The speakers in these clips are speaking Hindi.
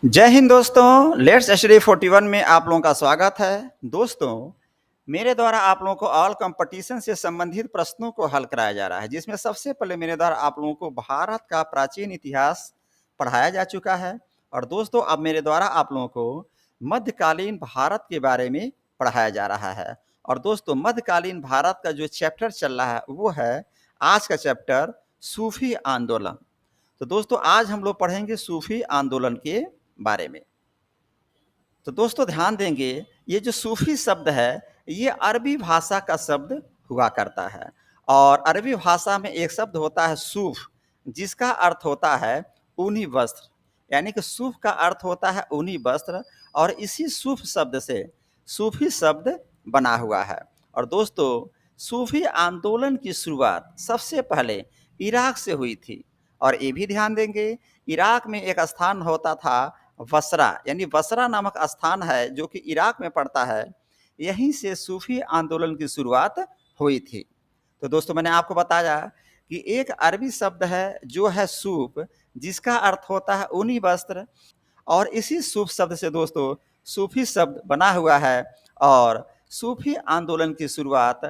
जय हिंद दोस्तों, लेट्स स्टडी 41 में आप लोगों का स्वागत है। दोस्तों, मेरे द्वारा आप लोगों को ऑल कंपटीशन से संबंधित प्रश्नों को हल कराया जा रहा है, जिसमें सबसे पहले मेरे द्वारा आप लोगों को भारत का प्राचीन इतिहास पढ़ाया जा चुका है। और दोस्तों, अब मेरे द्वारा आप लोगों को मध्यकालीन भारत के बारे में पढ़ाया जा रहा है। और दोस्तों, मध्यकालीन भारत का जो चैप्टर चल रहा है वो है आज का चैप्टर सूफी आंदोलन। तो दोस्तों, आज हम लोग पढ़ेंगे सूफी आंदोलन के बारे में। तो दोस्तों ध्यान देंगे, ये जो सूफी शब्द है ये अरबी भाषा का शब्द हुआ करता है। और अरबी भाषा में एक शब्द होता है सूफ, जिसका अर्थ होता है ऊनी वस्त्र। यानी कि सूफ का अर्थ होता है ऊनी वस्त्र, और इसी सूफ शब्द से सूफी शब्द बना हुआ है। और दोस्तों, सूफी आंदोलन की शुरुआत सबसे पहले इराक से हुई थी। और ये भी ध्यान देंगे, इराक में एक स्थान होता था बसरा, यानी बसरा नामक स्थान है जो कि इराक में पड़ता है। यहीं से सूफी आंदोलन की शुरुआत हुई थी। तो दोस्तों, मैंने आपको बताया कि एक अरबी शब्द है जो है सूफ, जिसका अर्थ होता है ऊनी वस्त्र। और इसी सूफ शब्द से दोस्तों सूफी शब्द बना हुआ है। और सूफी आंदोलन की शुरुआत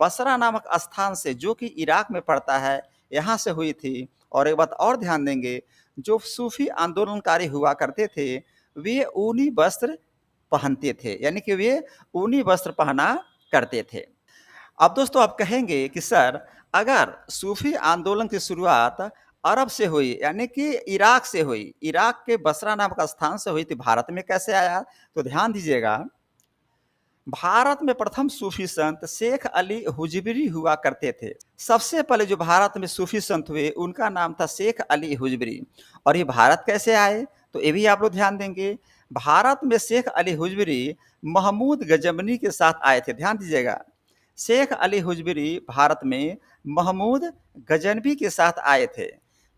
बसरा नामक स्थान से, जो कि इराक में पड़ता है, यहाँ से हुई थी। और एक बात और ध्यान देंगे, जो सूफी आंदोलनकारी हुआ करते थे वे ऊनी वस्त्र पहनते थे, यानी कि वे ऊनी वस्त्र पहना करते थे। अब दोस्तों आप कहेंगे कि सर, अगर सूफी आंदोलन की शुरुआत अरब से हुई, यानी कि इराक से हुई, इराक के बसरा नामक स्थान से हुई, तो भारत में कैसे आया? तो ध्यान दीजिएगा, भारत में प्रथम सूफी संत शेख अली हुजविरी हुआ करते थे। सबसे पहले जो भारत में सूफी संत हुए उनका नाम था शेख अली हुजविरी। और ये भारत कैसे आए? तो ये भी आप लोग ध्यान देंगे, भारत में शेख अली हुजविरी महमूद गजनवी के साथ आए थे। ध्यान दीजिएगा, शेख अली हुजविरी भारत में महमूद गजनवी के साथ आए थे।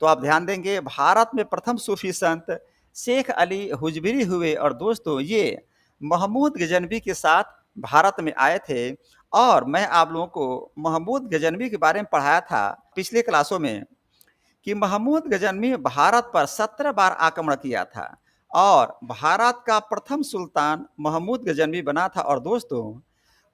तो आप ध्यान देंगे, भारत में प्रथम सूफी संत शेख अली हुजविरी हुए। और दोस्तों, ये महमूद गजनवी के साथ भारत में आए थे। और मैं आप लोगों को महमूद गजनवी के बारे में पढ़ाया था पिछले क्लासों में कि महमूद गजनवी भारत पर 17 बार आक्रमण किया था और भारत का प्रथम सुल्तान महमूद गजनवी बना था। और दोस्तों,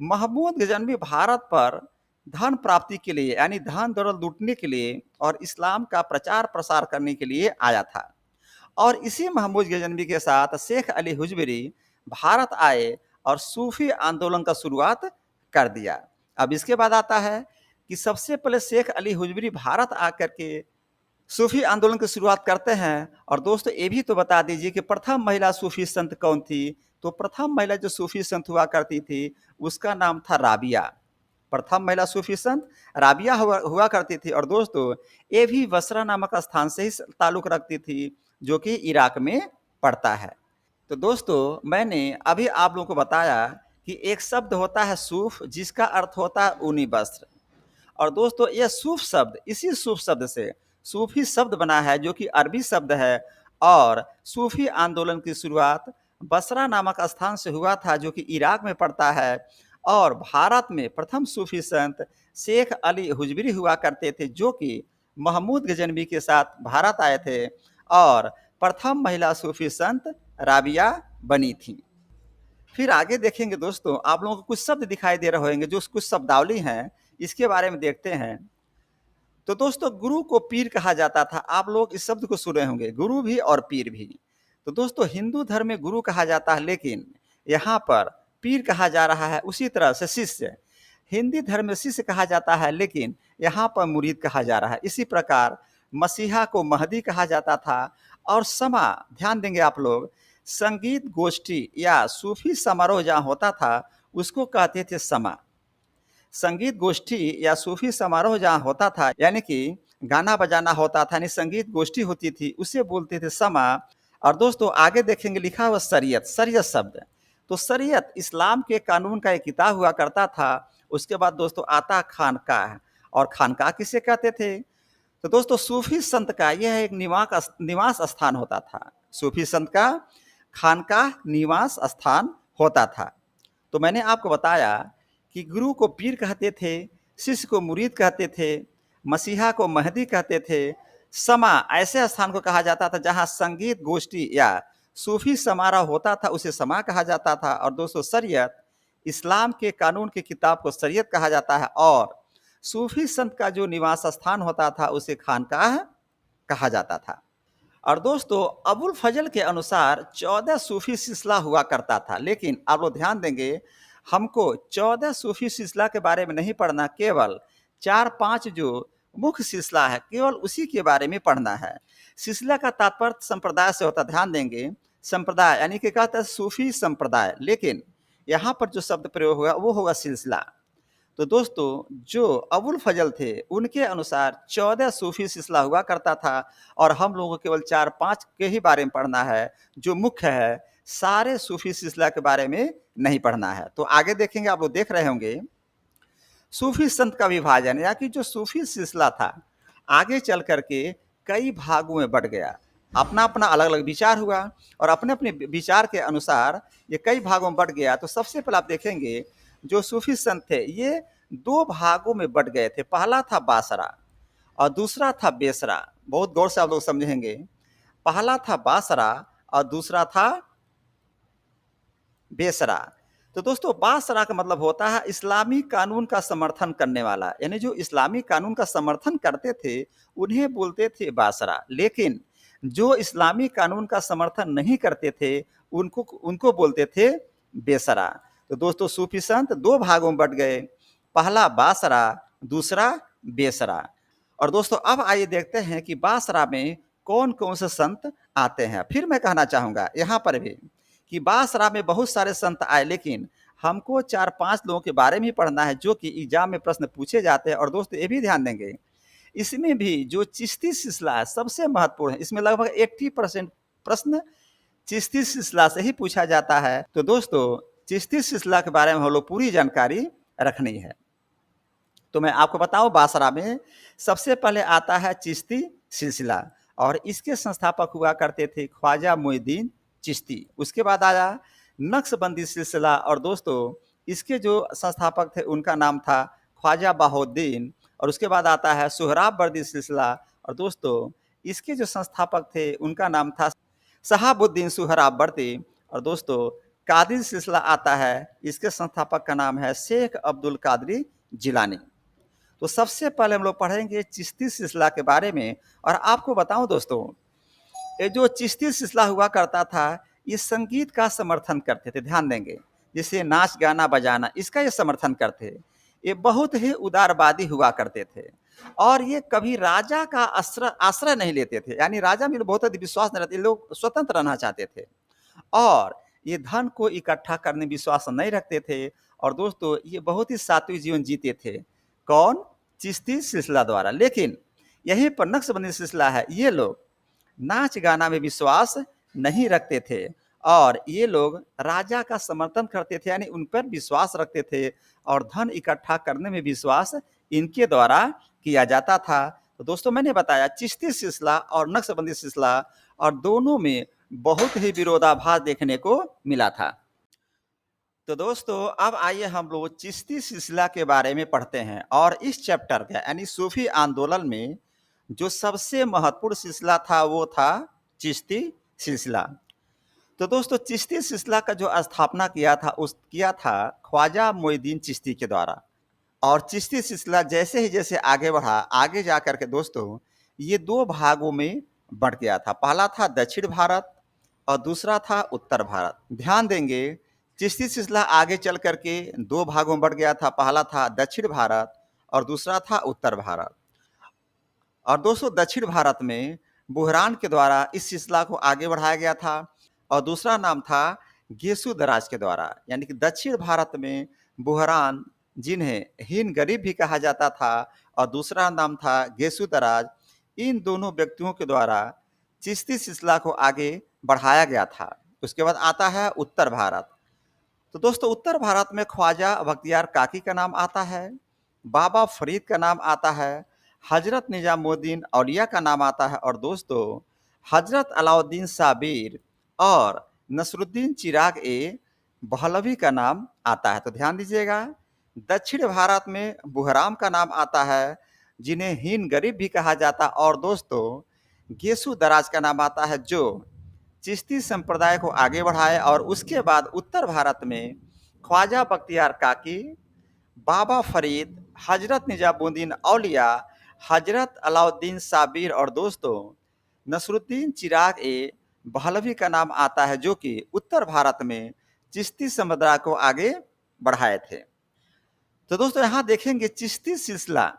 महमूद गजनवी भारत पर धन प्राप्ति के लिए, यानी धन दौलत लूटने के लिए और इस्लाम का प्रचार प्रसार करने के लिए आया था। और इसी महमूद गजनवी के साथ शेख अली हुजविरी भारत आए और सूफी आंदोलन का शुरुआत कर दिया। अब इसके बाद आता है कि सबसे पहले शेख अली हुजविरी भारत आकर के सूफी आंदोलन की शुरुआत करते हैं। और दोस्तों, ये भी तो बता दीजिए कि प्रथम महिला सूफी संत कौन थी? तो प्रथम महिला जो सूफी संत हुआ करती थी उसका नाम था राबिया। प्रथम महिला सूफी संत राबिया हुआ करती थी। और दोस्तों, ये भी बसरा नामक स्थान से ही ताल्लुक रखती थी, जो कि इराक में पड़ता है। तो दोस्तों, मैंने अभी आप लोगों को बताया कि एक शब्द होता है सूफ, जिसका अर्थ होता है ऊनी वस्त्र। और दोस्तों, यह सूफ शब्द, इसी सूफ शब्द से सूफी शब्द बना है, जो कि अरबी शब्द है। और सूफी आंदोलन की शुरुआत बसरा नामक स्थान से हुआ था, जो कि इराक में पड़ता है। और भारत में प्रथम सूफी संत शेख अली हुजविरी हुआ करते थे, जो कि महमूद गजनवी के साथ भारत आए थे। और प्रथम महिला सूफी संत राबिया बनी थी। फिर आगे देखेंगे दोस्तों, आप लोगों को कुछ शब्द दिखाई दे रहे होंगे, जो कुछ शब्दावली हैं, इसके बारे में देखते हैं। तो दोस्तों, गुरु को पीर कहा जाता था। आप लोग इस शब्द को सुने होंगे, गुरु भी और पीर भी। तो दोस्तों, हिंदू धर्म में गुरु कहा जाता है, लेकिन यहाँ पर पीर कहा जा रहा है। उसी तरह से शिष्य, हिंदी धर्म में शिष्य कहा जाता है, लेकिन यहाँ पर मुरीद कहा जा रहा है। इसी प्रकार मसीहा को महदी कहा जाता था। और समा, ध्यान देंगे आप लोग, संगीत गोष्ठी या सूफी समारोह जहाँ होता था उसको कहते थे समा। संगीत गोष्ठी या सूफी समारोह जहाँ होता था, यानी कि गाना बजाना होता था, यानी संगीत गोष्ठी होती थी, उसे बोलते थे समा। और दोस्तों, आगे देखेंगे लिखा हुआ शरीयत, शरीयत शब्द। तो शरीयत इस्लाम के कानून का एक किताब हुआ करता था। उसके बाद दोस्तों आता खानकाह। और खानकाह किसे कहते थे? तो दोस्तों, सूफी संत का यह एक निवास स्थान होता था। सूफी संत का खानकाह निवास स्थान होता था। तो मैंने आपको बताया कि गुरु को पीर कहते थे, शिष्य को मुरीद कहते थे, मसीहा को महदी कहते थे। समा ऐसे स्थान को कहा जाता था जहां संगीत गोष्ठी या सूफी समारोह होता था उसे समा कहा जाता था। और दोस्तों शरीयत, इस्लाम के कानून की किताब को शरीयत कहा जाता है। और सूफी संत का जो निवास स्थान होता था उसे खानकाह कहा जाता था। और दोस्तों अबुल फजल के अनुसार 14 सूफी सिलसिला हुआ करता था, लेकिन आप लोग ध्यान देंगे हमको 14 सूफी सिलसिला के बारे में नहीं पढ़ना, केवल 4-5 जो मुख्य सिलसिला है केवल उसी के बारे में पढ़ना है। सिलसिला का तात्पर्य संप्रदाय से होता है, ध्यान देंगे संप्रदाय यानी कि कहता है सूफी संप्रदाय, लेकिन यहाँ पर जो शब्द प्रयोग हुआ वो होगा सिलसिला। तो दोस्तों जो अबुल फजल थे उनके अनुसार 14 सूफी सिलसिला हुआ करता था और हम लोगों को केवल 4-5 के ही बारे में पढ़ना है जो मुख्य है, सारे सूफी सिलसिला के बारे में नहीं पढ़ना है। तो आगे देखेंगे, आप लोग देख रहे होंगे सूफी संत का विभाजन या कि जो सूफी सिलसिला था आगे चल करके कई भागों में बट गया, अपना अपना अलग अलग विचार हुआ और अपने अपने विचार के अनुसार ये कई भागों में बट गया। तो सबसे पहले आप देखेंगे जो सूफी संत थे ये 2 भागों में बट गए थे। पहला था बासरा और दूसरा था बेसरा। बहुत गौर से आप लोग समझेंगे, पहला था बासरा और दूसरा था बेसरा। तो दोस्तों बासरा का मतलब होता है इस्लामी कानून का समर्थन करने वाला, यानी जो इस्लामी कानून का समर्थन करते थे उन्हें बोलते थे बासरा, लेकिन जो इस्लामी कानून का समर्थन नहीं करते थे उनको उनको बोलते थे बेसरा। तो दोस्तों सूफी संत 2 भागों में बट गए, पहला बासरा, दूसरा बेसरा। और दोस्तों अब आइए देखते हैं कि बासरा में कौन कौन से संत आते हैं। फिर मैं कहना चाहूँगा यहाँ पर भी कि बासरा में बहुत सारे संत आए, लेकिन हमको 4-5 लोगों के बारे में ही पढ़ना है जो कि एग्जाम में प्रश्न पूछे जाते हैं। और दोस्तों ये भी ध्यान देंगे इसमें भी जो चिश्ती सिलसिला है सबसे महत्वपूर्ण है, इसमें लगभग 80% प्रश्न चिश्ती सिलसिला से ही पूछा जाता है। तो दोस्तों चिश्ती सिलसिला के बारे में हम लोग पूरी जानकारी रखनी है। तो मैं आपको बताऊं बासरा में सबसे पहले आता है चिश्ती सिलसिला और इसके संस्थापक हुआ करते थे ख्वाजा मोइनुद्दीन चिश्ती। उसके बाद आया नक्शबंदी सिलसिला और दोस्तों इसके जो संस्थापक थे उनका नाम था ख्वाजा बहाउद्दीन। और उसके बाद आता है सोहराबवर्दी सिलसिला और दोस्तों इसके जो संस्थापक थे उनका नाम था शहाबुद्दीन सोहराबवर्दी। और दोस्तों कादिर सिलसिला आता है, इसके संस्थापक का नाम है शेख अब्दुल कादरी जिलानी। तो सबसे पहले हम लोग पढ़ेंगे चिश्ती सिलसिला के बारे में। और आपको बताऊं दोस्तों ये जो चिश्ती सिलसिला हुआ करता था ये संगीत का समर्थन करते थे, ध्यान देंगे जैसे नाच गाना बजाना इसका ये समर्थन करते। ये बहुत ही उदारवादी हुआ करते थे और ये कभी राजा का आश्रय नहीं लेते थे, यानी राजा में बहुत अधिक विश्वास नहीं रहते, लोग स्वतंत्र रहना चाहते थे और ये धन को इकट्ठा करने में विश्वास नहीं रखते थे। और दोस्तों ये बहुत ही सात्विक जीवन जीते थे, कौन? चिश्ती सिलसिला द्वारा। लेकिन यहीं पर नक्शबंदी सिलसिला है, ये लोग नाच गाना में विश्वास नहीं रखते थे और ये लोग राजा का समर्थन करते थे, यानी उन पर विश्वास रखते थे और धन इकट्ठा करने में विश्वास इनके द्वारा किया जाता था। तो दोस्तों मैंने बताया चिश्ती सिलसिला और नक्शबंदी सिलसिला और दोनों में बहुत ही विरोधाभास देखने को मिला था। तो दोस्तों अब आइए हम लोग चिश्ती सिलसिला के बारे में पढ़ते हैं और इस चैप्टर का यानी सूफी आंदोलन में जो सबसे महत्वपूर्ण सिलसिला था वो था चिश्ती सिलसिला। तो दोस्तों चिश्ती सिलसिला का जो स्थापना किया था ख्वाजा मोइनुद्दीन चिश्ती के द्वारा। और चिश्ती सिलसिला जैसे ही जैसे आगे बढ़ा, आगे जा कर के दोस्तों ये 2 भागों में बँट गया था। पहला था दक्षिण भारत और दूसरा था उत्तर भारत। ध्यान देंगे चिश्ती सिलसिला आगे चल कर के 2 भागों में बँट गया था। पहला था दक्षिण भारत और दूसरा था उत्तर भारत। और दोस्तों दक्षिण भारत में बुहरान के द्वारा इस सिलसिला को आगे बढ़ाया गया था और दूसरा नाम था गेसु दराज के द्वारा, यानी कि दक्षिण भारत में बुहरान जिन्हें हीन गरीब भी कहा जाता था और दूसरा नाम था गेसु दराज, इन दोनों व्यक्तियों के द्वारा चिश्ती सिलसिला को आगे बढ़ाया गया था। उसके बाद आता है उत्तर भारत। तो दोस्तों उत्तर भारत में ख्वाजा बख्तियार काकी का नाम आता है, बाबा फरीद का नाम आता है, हजरत निजामुद्दीन औलिया का नाम आता है और दोस्तों हजरत अलाउद्दीन साबिर और नसरुद्दीन चिराग ए बहलवी का नाम आता है। तो ध्यान दीजिएगा दक्षिण भारत में बुहराम का नाम आता है जिन्हें हीन गरीब भी कहा जाता और दोस्तों गेसु दराज का नाम आता है जो चिश्ती संप्रदाय को आगे बढ़ाए और उसके बाद उत्तर भारत में ख्वाजा बख्तियार काकी, बाबा फरीद, हजरत निजामुद्दीन औलिया, हजरत अलाउद्दीन साबिर और दोस्तों नसरुद्दीन चिराग ए बहलवी का नाम आता है, जो कि उत्तर भारत में चिश्ती संप्रदाय को आगे बढ़ाए थे। तो दोस्तों यहाँ देखेंगे चिश्ती सिलसिला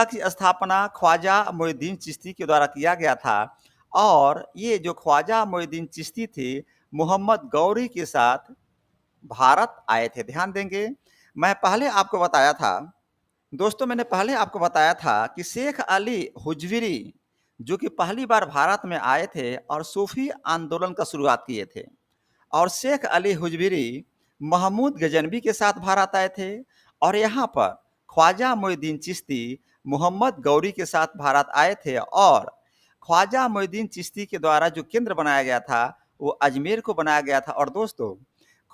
की स्थापना ख्वाजा मोइनुद्दीन चिश्ती के द्वारा किया गया था और ये जो ख्वाजा मोइनुद्दीन चिश्ती थे मोहम्मद गौरी के साथ भारत आए थे। ध्यान देंगे, मैं पहले आपको बताया था दोस्तों, मैंने पहले आपको बताया था कि शेख अली हुजविरी जो कि पहली बार भारत में आए थे और सूफी आंदोलन का शुरुआत किए थे, और शेख अली हुजविरी महमूद गजनवी के साथ भारत आए थे, और यहाँ पर ख्वाजा मोइनुद्दीन चिश्ती मोहम्मद गौरी के साथ भारत आए थे। और ख्वाजा मोइनुद्दीन चिश्ती के द्वारा जो केंद्र बनाया गया था वो अजमेर को बनाया गया था। और दोस्तों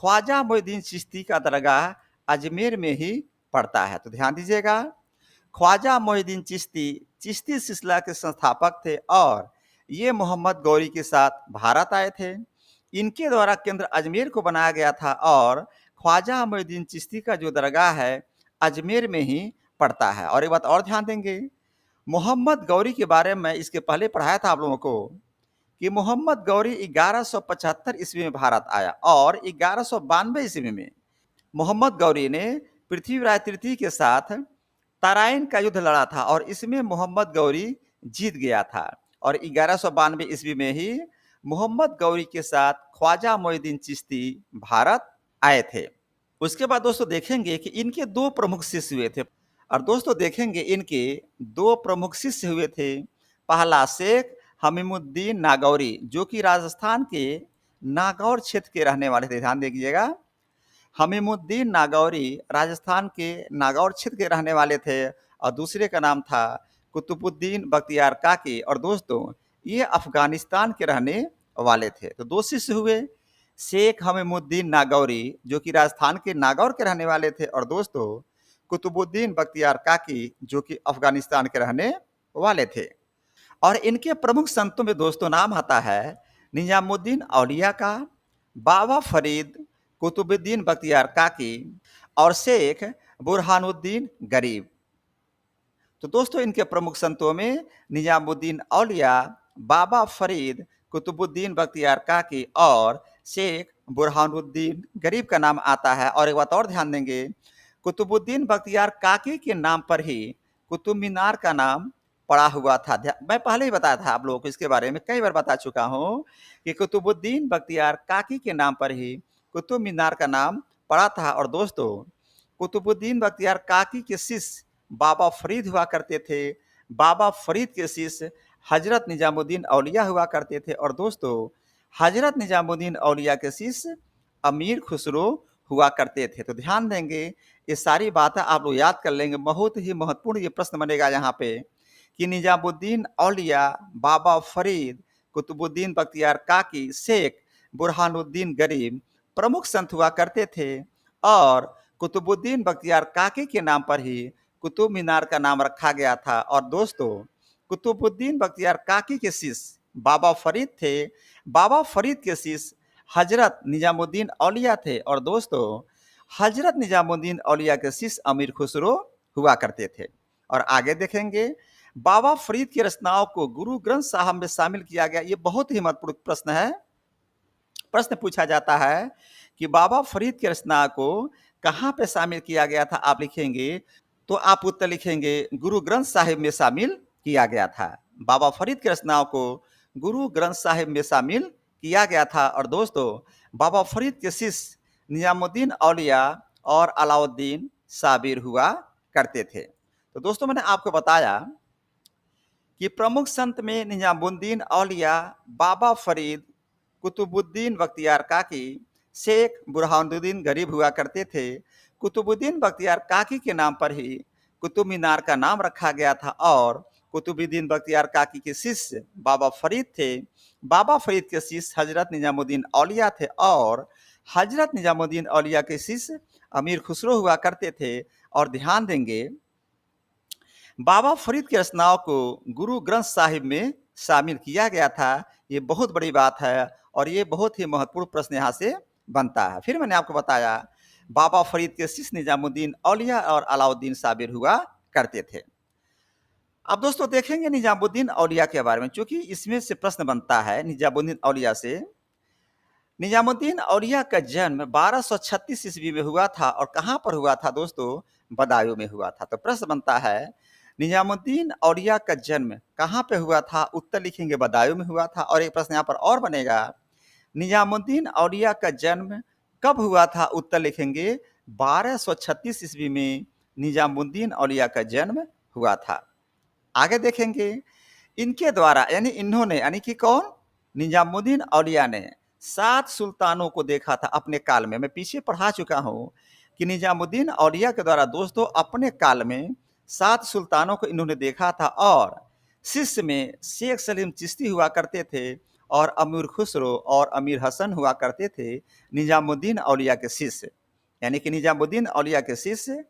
ख्वाजा मोइनुद्दीन चिश्ती का दरगाह अजमेर में ही पड़ता है। तो ध्यान दीजिएगा, ख्वाजा मोइनुद्दीन चिश्ती चिश्ती सिलसिला के संस्थापक थे और ये मोहम्मद गौरी के साथ भारत आए थे। इनके द्वारा केंद्र अजमेर को बनाया गया था और ख्वाजा मोइनुद्दीन चिश्ती का जो दरगाह है अजमेर में ही पड़ता है। और एक बात और ध्यान देंगे, मोहम्मद गौरी के बारे में इसके पहले पढ़ाया था आप लोगों को कि मोहम्मद गौरी 1175 ईस्वी में भारत आया और 1192 ईस्वी में मोहम्मद गौरी ने पृथ्वीराज तृतीय के साथ तराइन का युद्ध लड़ा था और इसमें मोहम्मद गौरी जीत गया था। और 1192 ईस्वी में ही मोहम्मद गौरी के साथ ख्वाजा मोइनुद्दीन चिश्ती भारत आए थे। उसके बाद दोस्तों देखेंगे कि इनके दो प्रमुख शिष्य हुए थे, और दोस्तों देखेंगे इनके दो प्रमुख शिष्य हुए थे। पहला शेख हमीमुद्दीन नागौरी जो कि राजस्थान के नागौर क्षेत्र के रहने वाले थे। ध्यान दीजिएगा, हमीमुद्दीन नागौरी राजस्थान के नागौर क्षेत्र के रहने वाले थे और दूसरे का नाम था कुतुबुद्दीन बख्तियार काकी, और दोस्तों ये अफगानिस्तान के रहने वाले थे। तो दो शिष्य हुए, शेख हमीमुद्दीन नागौरी जो कि राजस्थान के नागौर के रहने वाले थे और दोस्तों कुतुबुद्दीन बख्तियार काकी जो कि अफगानिस्तान के रहने वाले थे। और इनके प्रमुख संतों में दोस्तों नाम आता है निजामुद्दीन औलिया का, बाबा फरीद, कुतुबुद्दीन बख्तियार काकी और शेख बुरहानुद्दीन गरीब। तो दोस्तों इनके प्रमुख संतों में निजामुद्दीन औलिया, बाबा फरीद, कुतुबुद्दीन बख्तियार काकी और शेख बुरहानुद्दीन गरीब का नाम आता है। और एक बात और ध्यान देंगे, कुतुबुद्दीन बख्तियार काकी के नाम पर ही कुतुब मीनार का नाम पड़ा हुआ था। मैं पहले ही बताया था आप लोगों को, इसके बारे में कई बार बता चुका हूँ कि कुतुबुद्दीन बख्तियार काकी के नाम पर ही कुतुब मीनार का नाम पड़ा था। और दोस्तों कुतुबुद्दीन बख्तियार काकी के शिष्य बाबा फरीद हुआ करते थे, बाबा फरीद के शिष्य हजरत निजामुद्दीन औलिया हुआ करते थे, और दोस्तों हजरत निजामुद्दीन औलिया के शिष्य अमीर खुसरो हुआ करते थे। तो ध्यान देंगे, ये सारी बातें आप लोग याद कर लेंगे। बहुत ही महत्वपूर्ण ये प्रश्न बनेगा यहाँ पे कि निजामुद्दीन औलिया, बाबा फरीद, कुतुबुद्दीन बख्तियार काकी, शेख बुरहानुद्दीन गरीब प्रमुख संत हुआ करते थे और कुतुबुद्दीन बख्तियार काकी के नाम पर ही कुतुब मीनार का नाम रखा गया था। और दोस्तों कुतुबुद्दीन बख्तियार काकी के शिष्य बाबा फरीद थे, बाबा फरीद के शिष्य हजरत निजामुद्दीन औलिया थे, और दोस्तों हजरत निजामुद्दीन औलिया के शिष्य अमीर खुसरो हुआ करते थे। और आगे देखेंगे, बाबा फरीद की रचनाओं को गुरु ग्रंथ साहब में शामिल किया गया। ये बहुत ही महत्वपूर्ण प्रश्न है। प्रश्न पूछा जाता है कि बाबा फरीद की रचना को कहाँ पे शामिल किया गया था। आप लिखेंगे तो आप उत्तर लिखेंगे गुरु ग्रंथ साहिब में शामिल किया गया था। बाबा फरीद की रचनाओं को गुरु ग्रंथ साहिब में शामिल किया गया था। और दोस्तों बाबा फरीद के शिष्य निजामुद्दीन औलिया और अलाउद्दीन साबिर हुआ करते थे। तो दोस्तों मैंने आपको बताया कि प्रमुख संत में निजामुद्दीन औलिया, बाबा फरीद, कुतुबुद्दीन बख्तियार काकी, शेख बुरहानुद्दीन गरीब हुआ करते थे। कुतुबुद्दीन बख्तियार काकी के नाम पर ही कुतुब मीनार का नाम रखा गया था और कुतुबुद्दीन बख्तियार काकी के शिष्य बाबा फरीद थे, बाबा फरीद के शिष्य हजरत निजामुद्दीन औलिया थे और हजरत निजामुद्दीन औलिया के शिष्य अमीर खुसरो हुआ करते थे। और ध्यान देंगे, बाबा फरीद की रचनाओं को गुरु ग्रंथ साहिब में शामिल किया गया था ये बहुत बड़ी बात है और ये बहुत ही महत्वपूर्ण प्रश्न यहाँ से बनता है। फिर मैंने आपको बताया बाबा फरीद के शिष्य निजामुद्दीन औलिया और अलाउद्दीन साबिर हुआ करते थे। अब दोस्तों देखेंगे निजामुद्दीन औलिया के बारे में, चूंकि इसमें से प्रश्न बनता है निजामुद्दीन औलिया से। निजामुद्दीन औलिया का जन्म 1236 ईस्वी में हुआ था और कहाँ पर हुआ था दोस्तों? बदायूं में हुआ था। तो प्रश्न बनता है निजामुद्दीन औलिया का जन्म कहाँ पे हुआ था? उत्तर लिखेंगे बदायूं में हुआ था। और एक प्रश्न यहाँ पर और बनेगा, निजामुद्दीन औलिया का जन्म कब हुआ था? उत्तर लिखेंगे 1236 ईस्वी में निजामुद्दीन औलिया का जन्म हुआ था। आगे देखेंगे इनके द्वारा यानी इन्होंने यानी कि कौन? निजामुद्दीन औलिया ने 7 सुल्तानों को देखा था अपने काल में। मैं पीछे पढ़ा चुका हूं कि निजामुद्दीन औलिया के द्वारा दोस्तों अपने काल में 7 सुल्तानों को इन्होंने देखा था और शिष्य में शेख सलीम चिश्ती हुआ करते थे और अमीर खुसरो और अमीर हसन हुआ करते थे निजामुद्दीन औलिया के शिष्य। यानी कि निजामुद्दीन औलिया के शिष्य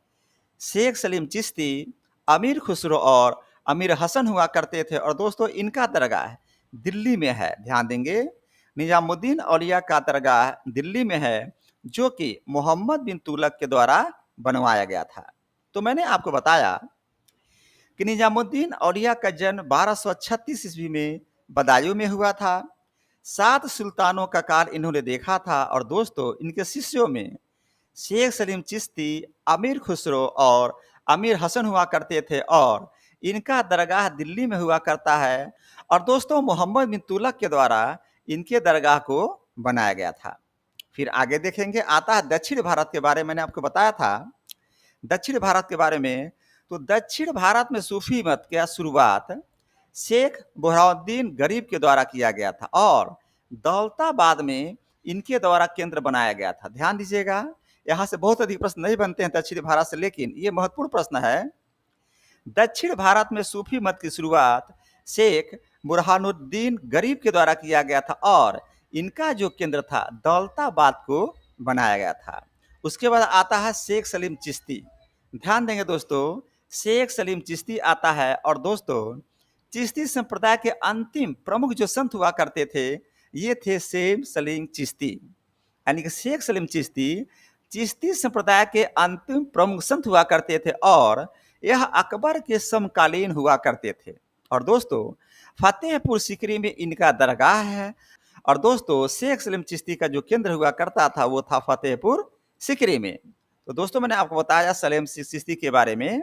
शेख सलीम चिश्ती, अमीर खुसरो और अमीर हसन हुआ करते थे और दोस्तों इनका दरगाह दिल्ली में है। ध्यान देंगे निजामुद्दीन औलिया का दरगाह दिल्ली में है जो कि मोहम्मद बिन तुगलक के द्वारा बनवाया गया था। तो मैंने आपको बताया कि निजामुद्दीन औलिया का जन्म 1236 ईस्वी में बदायूं में हुआ था। 7 सुल्तानों का काल इन्होंने देखा था और दोस्तों इनके शिष्यों में शेख सलीम चिश्ती, अमीर खुसरो और अमीर हसन हुआ करते थे और इनका दरगाह दिल्ली में हुआ करता है। और दोस्तों मोहम्मद बिन तुगलक के द्वारा इनके दरगाह को बनाया गया था। फिर आगे देखेंगे आता है दक्षिण भारत के बारे में। मैंने आपको बताया था दक्षिण भारत के बारे में। तो दक्षिण भारत में सूफी मत का शुरुआत शेख बुरहानुद्दीन गरीब के द्वारा किया गया था और दौलताबाद में इनके द्वारा केंद्र बनाया गया था। ध्यान दीजिएगा यहाँ से बहुत अधिक प्रश्न नहीं बनते हैं दक्षिण भारत से, लेकिन ये महत्वपूर्ण प्रश्न है। दक्षिण भारत में सूफी मत की शुरुआत शेख बुरहानुद्दीन गरीब के द्वारा किया गया था और इनका जो केंद्र था दौलताबाद को बनाया गया था। उसके बाद आता है शेख सलीम चिश्ती। ध्यान देंगे दोस्तों शेख सलीम चिश्ती आता है और दोस्तों चिश्ती संप्रदाय के अंतिम प्रमुख जो संत हुआ करते थे ये थे शेख सलीम चिश्ती। यानी कि शेख सलीम चिश्ती चिश्ती संप्रदाय के अंतिम प्रमुख संत हुआ करते थे और यह अकबर के समकालीन हुआ करते थे। और दोस्तों फतेहपुर सीकरी में इनका दरगाह है और दोस्तों शेख सलीम चिश्ती का जो केंद्र हुआ करता था वो था फतेहपुर सीकरी में। तो दोस्तों मैंने आपको बताया सलीम चिश्ती के बारे में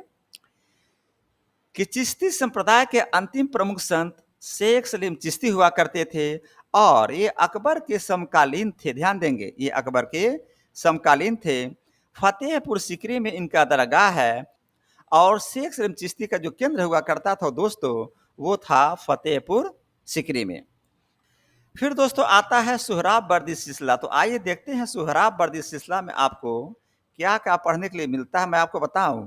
कि चिश्ती संप्रदाय के अंतिम प्रमुख संत शेख सलीम चिश्ती हुआ करते थे और ये अकबर के समकालीन थे। ध्यान देंगे ये अकबर के समकालीन थे। फतेहपुर सीकरी में इनका दरगाह है और शेख सलीम चिश्ती का जो केंद्र हुआ करता था दोस्तों वो था फतेहपुर सीकरी में। फिर दोस्तों आता है सोहराब बर्दी सिलसिला। तो आइए देखते हैं सोहराब बर्दी सिलसिला में आपको क्या क्या पढ़ने के लिए मिलता है। मैं आपको बताऊं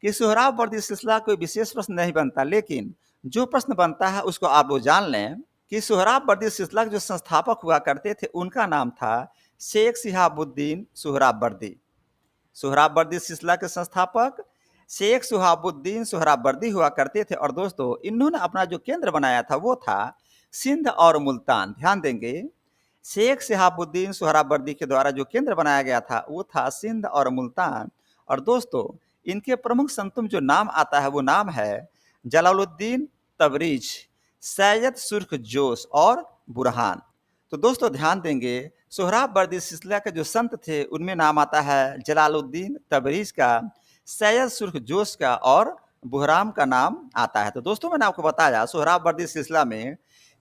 कि सोहराब बर्दी सिलसिला कोई विशेष प्रश्न नहीं बनता, लेकिन जो प्रश्न बनता है उसको आप लोग जान लें कि सोहराब बर्दी सिलसिला के जो संस्थापक हुआ करते थे उनका नाम था शेख शिहाबुद्दीन सोहराबवर्दी। सोहराबवर्दी सिलसिला के संस्थापक शेख शिहाबुद्दीन सोहराबवर्दी हुआ करते थे और दोस्तों इन्होंने अपना जो केंद्र बनाया था वो था सिंध और मुल्तान। ध्यान देंगे शेख शिहाबुद्दीन सोहराबवर्दी के द्वारा जो केंद्र बनाया गया था वो था सिंध और मुल्तान। और दोस्तों इनके प्रमुख संतों में जो नाम आता है वो नाम है जलालुद्दीन तबरीज, सैयद सुर्ख जोश और बुरहान। तो दोस्तों ध्यान देंगे सोहराबवर्दी सिलसिला के जो संत थे उनमें नाम आता है जलालुद्दीन तबरीज का, सैयद सुर्ख जोश का और बुहराम का नाम आता है। तो दोस्तों मैंने आपको बताया सोहराबवर्दी सिलसिला में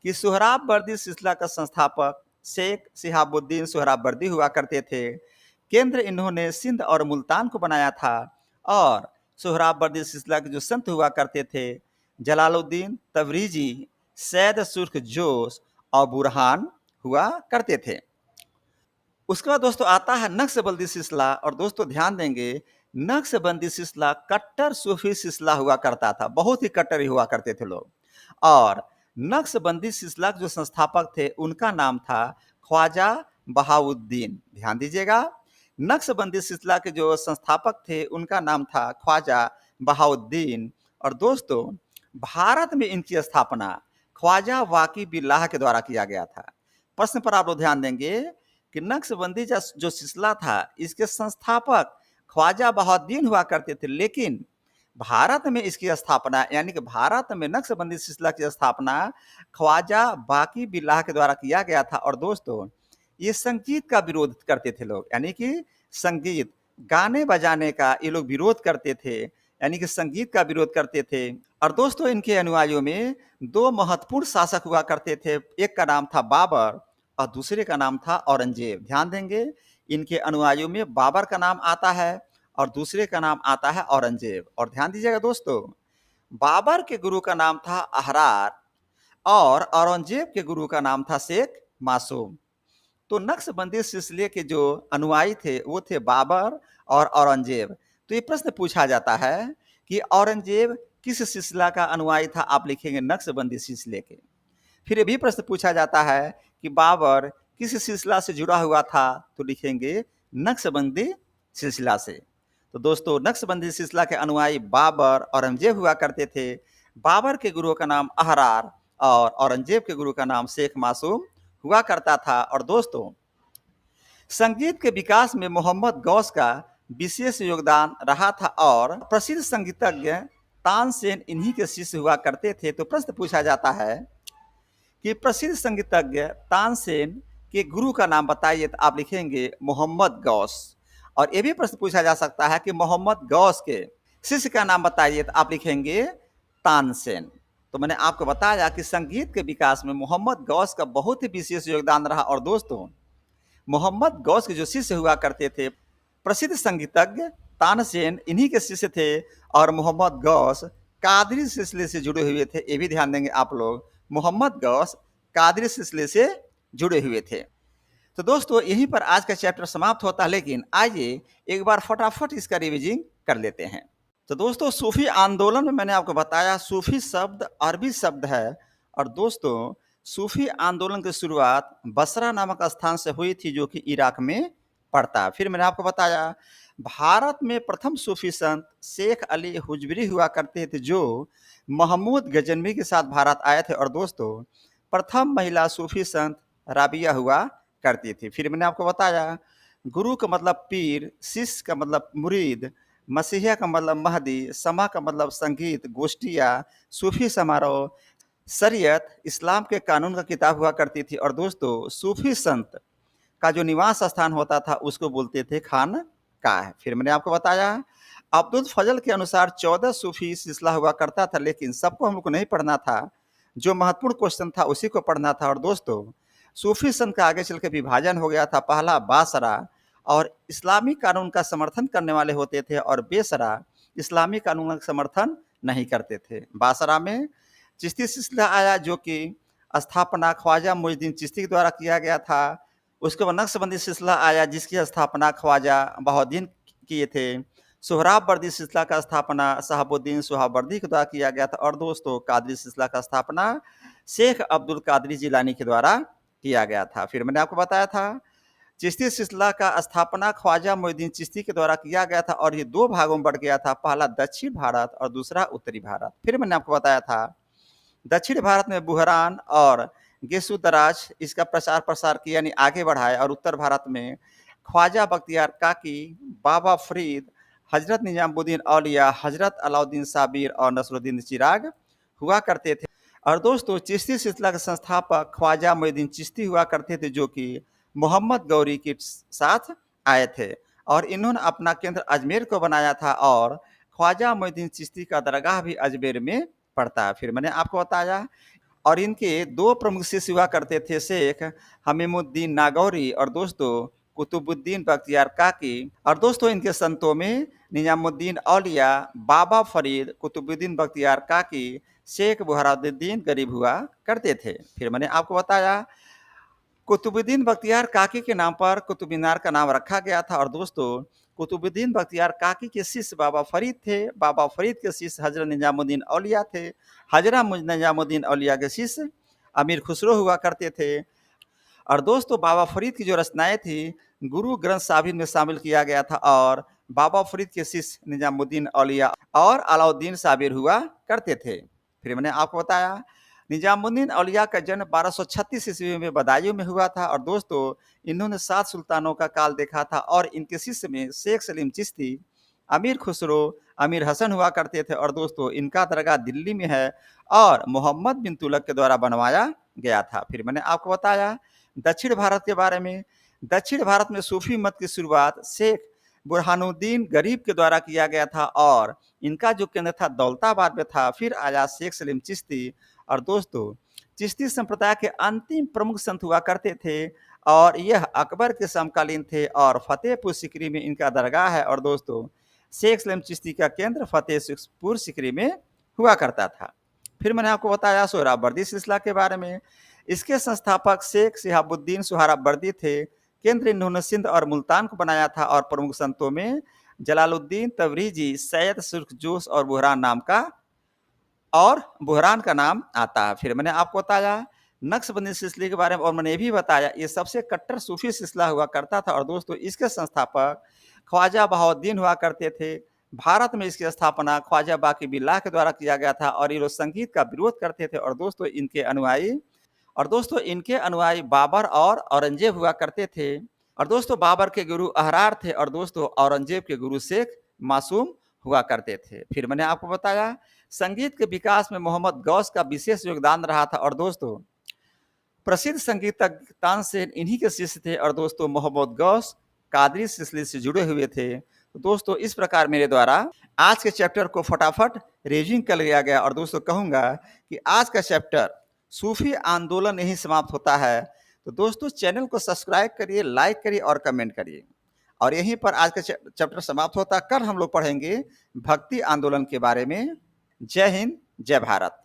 कि सोहराबवर्दी सिलसिला का संस्थापक शेख शिहाबुद्दीन सोहराबवर्दी हुआ करते थे। केंद्र इन्होंने सिंध और मुल्तान को बनाया था और सोहराबवर्दी सिलसिला के जो संत हुआ करते थे जलालुद्दीन तबरीजी, सैयद सुर्ख जोश और बुरहान हुआ करते थे। उसके बाद दोस्तों आता है नक्शबंदी सिलसिला। और दोस्तों ध्यान देंगे नक्शबंदी सिलसिला कट्टर सूफी सिलसिला हुआ करता था, बहुत ही कट्टर हुआ करते थे लोग। और नक्शबंदी सिलसिला के जो संस्थापक थे उनका नाम था ख्वाजा बहाउद्दीन। ध्यान दीजिएगा नक्शबंदी सिलसिला के जो संस्थापक थे उनका नाम था ख्वाजा बहाउद्दीन। और दोस्तों भारत में इनकी स्थापना ख्वाजा वाकी बिल्लाह के द्वारा किया गया था। प्रश्न पर आप लोग ध्यान देंगे कि नक्शबंदी जो सिलसिला था, इसके संस्थापक ख्वाजा बहाउद्दीन हुआ करते थे, लेकिन भारत में इसकी स्थापना यानी कि भारत में नक्शबंदी सिलसिला की स्थापना ख्वाजा बाकी बिल्लाह के द्वारा किया गया था। और दोस्तों, ये संगीत का विरोध करते थे लोग, यानी कि संगीत गाने बजाने का ये लोग विरोध करते थे, यानी कि संगीत का विरोध करते थे। और दोस्तों, इनके अनुयायियों में दो महत्वपूर्ण शासक हुआ करते थे, एक का नाम था बाबर और दूसरे का नाम था औरंगजेब। ध्यान देंगे, इनके अनुयायियों में बाबर का नाम आता है और दूसरे का नाम आता है औरंगजेब। और ध्यान दीजिएगा दोस्तों, बाबर के गुरु का नाम था अहरार और औरंगजेब के गुरु का नाम था शेख मासूम। तो नक्शबंदी सिलसिले के जो अनुयायी थे वो थे बाबर और औरंगजेब। तो ये प्रश्न पूछा जाता है कि औरंगजेब किस सिलसिला का अनुयायी था, आप लिखेंगे नक्शबंदी सिलसिले के। फिर ये भी प्रश्न पूछा जाता है कि बाबर किस सिलसिला से जुड़ा हुआ था, तो लिखेंगे नक्शबंदी सिलसिला से। तो दोस्तों, नक्शबंदी सिलसिला के अनुयायी बाबर औरंगजेब हुआ करते थे। बाबर के गुरु का नाम अहरार और औरंगजेब के गुरु का नाम शेख मासूम हुआ करता था। और दोस्तों, संगीत के विकास में मोहम्मद गौस का विशेष योगदान रहा था और प्रसिद्ध संगीतज्ञ तानसेन इन्हीं के शिष्य हुआ करते थे। तो प्रश्न पूछा जाता है कि प्रसिद्ध संगीतज्ञ तानसेन के गुरु का नाम बताइए, तो आप लिखेंगे मोहम्मद गौस। और ये भी प्रश्न पूछा जा सकता है कि मोहम्मद गौस के शिष्य का नाम बताइए, तो आप लिखेंगे तानसेन। तो मैंने आपको बताया कि संगीत के विकास में मोहम्मद गौस का बहुत ही विशेष योगदान रहा। और दोस्तों, मोहम्मद गौस के जो शिष्य हुआ करते थे, प्रसिद्ध संगीतज्ञ तानसेन इन्हीं के शिष्य थे। और मोहम्मद गौस कादरी सिलसिले से जुड़े हुए थे, ये भी ध्यान देंगे आप लोग, मोहम्मद गौस कादरी सिलसिले से जुड़े हुए थे। तो दोस्तों, यहीं पर आज का चैप्टर समाप्त होता है, लेकिन आइए एक बार फटाफट इसका रिविजन कर लेते हैं। तो दोस्तों, सूफी आंदोलन में मैंने आपको बताया सूफी शब्द अरबी शब्द है। और दोस्तों, सूफी आंदोलन की शुरुआत बसरा नामक स्थान से हुई थी, जो कि इराक में पड़ता है। फिर मैंने आपको बताया भारत में प्रथम सूफी संत शेख अली हुजविरी हुआ करते थे, जो महमूद गजनवी के साथ भारत आए थे। और दोस्तों, प्रथम महिला सूफी संत राबिया हुआ करती थी। फिर मैंने आपको बताया गुरु का मतलब पीर, शिष्य का मतलब मुरीद, मसीहा का मतलब महदी, समा का मतलब संगीत, गोष्ठिया, सूफी समारोह, शरीयत, इस्लाम के कानून का किताब हुआ करती थी। और दोस्तों, सूफी संत का जो निवास स्थान होता था उसको बोलते थे खानकाह। फिर मैंने आपको बताया अब्दुल फजल के अनुसार 14 सूफी सिलसिला हुआ करता था, लेकिन सबको हम लोग को नहीं पढ़ना था, जो महत्वपूर्ण क्वेश्चन था उसी को पढ़ना था। और दोस्तों, सूफी संत का आगे चल के विभाजन हो गया था। पहला बासरा और इस्लामी कानून का समर्थन करने वाले होते थे, और बेसरा इस्लामी कानून का समर्थन नहीं करते थे। बासरा में चिश्ती सिलसिला आया, जो कि स्थापना ख्वाजा मुइनुद्दीन चिश्ती के द्वारा किया गया था। उसके बाद नक्शबंदी सिलसिला आया, जिसकी स्थापना ख्वाजा बहाउद्दीन किए थे। सोहराबवर्दी सिलसिला का स्थापना शहाबुद्दीन सोहराबवर्दी के द्वारा किया गया था। और दोस्तों, कादरी सिलसिला का स्थापना शेख अब्दुल कादरी जिलानी के द्वारा किया गया था। फिर मैंने आपको बताया था चिश्ती सिलसिला का स्थापना ख्वाजा मुइनुद्दीन चिश्ती के द्वारा किया गया था, और ये दो भागों में बढ़ गया था, पहला दक्षिण भारत और दूसरा उत्तरी भारत। फिर मैंने आपको बताया था दक्षिण भारत में बुहरान और गेसुदराज इसका प्रचार प्रसार किया, यानी आगे बढ़ाए। और उत्तर भारत में ख्वाजा बख्तियार काकी, बाबा फरीद, हजरत निजामुद्दीन औलिया, हजरत अलाउद्दीन साबिर और नसरुद्दीन चिराग हुआ करते थे। और दोस्तों, चिश्ती सिलसिला के संस्थापक ख्वाजा मुइनुद्दीन चिश्ती हुआ करते थे, जो कि मोहम्मद गौरी के साथ आए थे। और इन्होंने अपना केंद्र अजमेर को बनाया था, और ख्वाजा मुइनुद्दीन चिश्ती का दरगाह भी अजमेर में पड़ता है। फिर मैंने आपको बताया, और इनके दो प्रमुख शिष्य हुआ करते थे, शेख हमीमुद्दीन नागौरी और दोस्तों कुतुबुद्दीन बख्तियार काकी। और दोस्तों, इनके संतों में निजामुद्दीन औलिया, बाबा फरीद, कुतुबुद्दीन बख्तियार काकी, शेख बुहारुद्दीन गरीब हुआ करते थे। फिर मैंने आपको बताया कुतुबुद्दीन बख्तियार काकी के नाम पर कुतुब मीनार का नाम रखा गया था। और दोस्तों, कुतुबुद्दीन बख्तियार काकी के शिष्य बाबा फरीद थे, बाबा फरीद के शिष्य हजरत निजामुद्दीन औलिया थे, हजरत निजामुद्दीन औलिया के शिष्य अमीर खुसरो हुआ करते थे। और दोस्तों, बाबा फरीद की जो रचनाएं थी गुरु ग्रंथ साहिब में शामिल किया गया था, और बाबा फरीद के शिष्य निजामुद्दीन औलिया और अलाउद्दीन साबिर हुआ करते थे। फिर मैंने आपको बताया निजामुद्दीन औलिया का जन्म 1236 ईस्वी में बदायूं में हुआ था और दोस्तों इन्होंने 7 सुल्तानों का काल देखा था और इनके शिष्य में शेख सलीम चिश्ती, अमीर खुसरो, अमीर हसन हुआ करते थे और दोस्तों इनका दरगाह दिल्ली में है और मोहम्मद बिन तुगलक के द्वारा बनवाया गया था। फिर मैंने आपको बताया दक्षिण भारत के बारे में। दक्षिण भारत में सूफी मत की शुरुआत शेख बुरहानुद्दीन गरीब के द्वारा किया गया था और इनका जो केंद्र था दौलताबाद में था। फिर आया शेख सलीम चिश्ती और दोस्तों चिश्ती संप्रदाय के अंतिम प्रमुख संत हुआ करते थे और यह अकबर के समकालीन थे और फतेहपुर सिकरी में इनका दरगाह है और दोस्तों शेख सलीम चिश्ती का केंद्र फतेहपुर सिकरी में हुआ करता था। फिर मैंने आपको बताया सोहरावर्दी सिलसिला के बारे में। इसके संस्थापक शेख शिहाबुद्दीन सोहरावर्दी थे। केंद्र इन्होंने सिंध और मुल्तान को बनाया था और प्रमुख संतों में जलालुद्दीन तबरीजी, सैयद सुर्खजोश और बुहरान का नाम आता है। फिर मैंने आपको बताया नक्शबंदी सिलसिले के बारे में और मैंने ये भी बताया ये सबसे कट्टर सूफी सिलसिला हुआ करता था और दोस्तों इसके संस्थापक ख्वाजा बहाउद्दीन हुआ करते थे। भारत में इसकी स्थापना ख्वाजा बाकी बिल्लाह के द्वारा किया गया था और ये लोग संगीत का विरोध करते थे और दोस्तों इनके अनुयायी बाबर और औरंगजेब हुआ करते थे और दोस्तों बाबर के गुरु अहरार थे और दोस्तों औरंगजेब के गुरु शेख मासूम हुआ करते थे। फिर मैंने आपको बताया संगीत के विकास में मोहम्मद गौस का विशेष योगदान रहा था और दोस्तों प्रसिद्ध संगीतज्ञ तानसेन इन्हीं के शिष्य थे और दोस्तों मोहम्मद गौस कादरी सिलसिले से जुड़े हुए थे। तो दोस्तों इस प्रकार मेरे द्वारा आज के चैप्टर को फटाफट रिविजन कर लिया गया और दोस्तों कहूँगा कि आज का चैप्टर सूफी आंदोलन यहीं समाप्त होता है। तो दोस्तों चैनल को सब्सक्राइब करिए, लाइक करिए और कमेंट करिए और यहीं पर आज का चैप्टर समाप्त होता है। कल हम लोग पढ़ेंगे भक्ति आंदोलन के बारे में। जय हिंद, जय भारत।